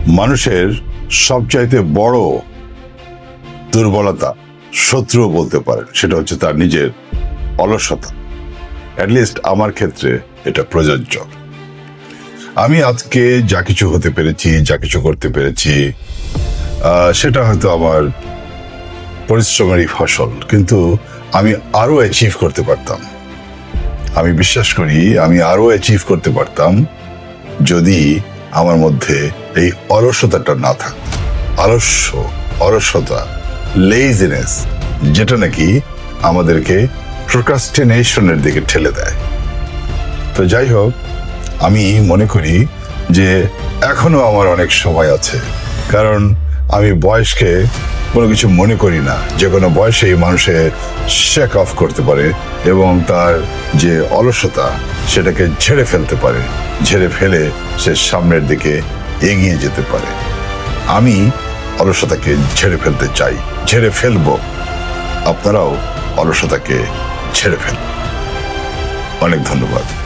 মানুষের সবচাইতে বড় দুর্বলতা শত্রু বলতে পারেন, সেটা হচ্ছে তার নিজের অলসতা। অ্যাটলিস্ট আমার ক্ষেত্রে এটা প্রযোজ্য। আমি আজকে যা কিছু হতে পেরেছি, যা কিছু করতে পেরেছি, সেটা হয়তো আমার পরিশ্রমেরই ফসল, কিন্তু আমি আরো অ্যাচিভ করতে পারতাম। আমি বিশ্বাস করি আমি আরো অ্যাচিভ করতে পারতাম যদি আমার মধ্যে এই অলসতাটা না থাকতো। অলসতা, লেজিনেস, যেটা নাকি আমাদেরকে প্রোক্রাস্টিনেশনের দিকে ঠেলে দেয়। তো যাই হোক, আমি মনে করি যে এখনো আমার অনেক সময় আছে, কারণ আমি বয়সকে কোনো কিছু মনে করি না। যে কোনো বয়সেই মানুষের শেক অফ করতে পারে এবং তার যে অলসতা সেটাকে ঝেড়ে ফেলতে পারে, ঝেড়ে ফেলে সে সামনের দিকে এগিয়ে যেতে পারে। আমি অলসতাকে ঝেড়ে ফেলতে চাই, ঝেড়ে ফেলবো। আপনারাও অলসতাকে ঝেড়ে ফেলুন। অনেক ধন্যবাদ।